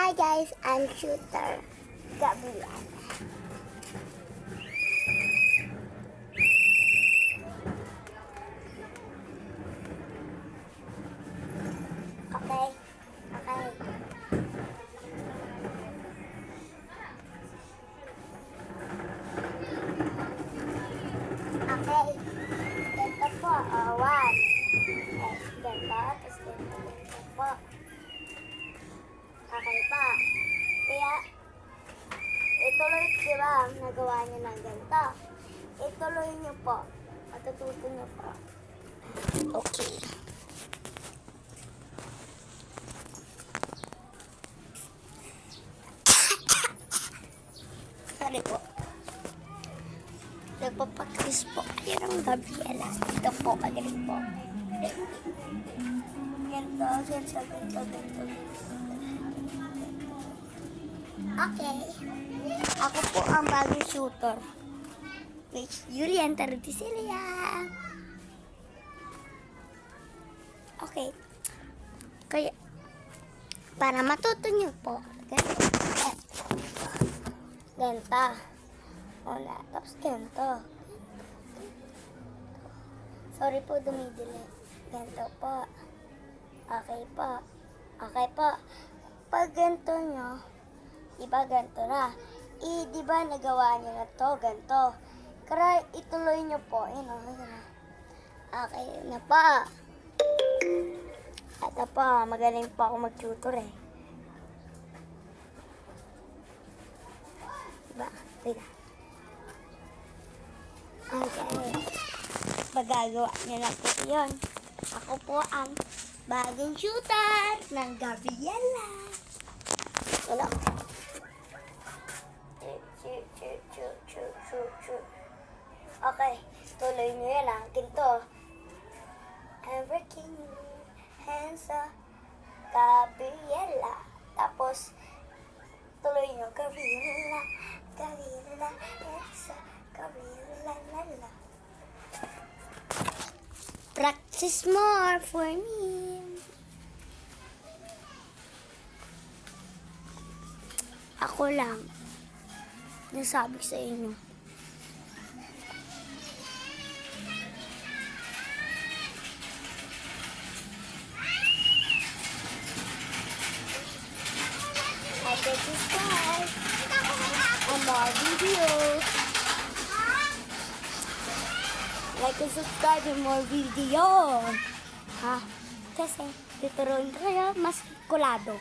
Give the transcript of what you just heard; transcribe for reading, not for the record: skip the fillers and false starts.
Hi guys, I'm Shooter Gabriel. Okay. Okay. Ganito po, one. Ganito, tapos ganito po. Okay pa. Kaya, ituloy, di ba, nagawa niyo ng ganito. Ituloy niyo po. Matututo niyo po. Okay. Sorry po. Nagpapakis po kayo ng Gabriela. Ito po, agaling po. Ganito. Okay. Ako po ang bagong shooter. Miss Julian Tarutisilia. Okay. Kaya, para matuto nyo po, ganito. Wala. Tapos ganito. Sorry po, dumidili. Ganito po. Okay po. Okay po. Pag ganito nyo, iba ganito na. Di ba nagawa nyo na to, ganito. Kaya ituloy nyo po. Yun o. Okay na po. Ito po, magaling po ako mag-tutor eh. Diba? Wait. Okay. Magagawa nyo na po yun. Ako po ang bagong shooter ng Gabriela. Wala. Okay. Tuloy nyo yan ah. Ganito. I'm working hands up. Gabriela. Tapos, tuloy nyo. Gabriela. Gabriela. Hands up. Gabriela. Lala. Practice more for me. Ako lang. Nasabi sa inyo. Like and subscribe. And more videos. Like and subscribe and more videos. Ha? Kasi, tuturuan ko kayo mas kulado.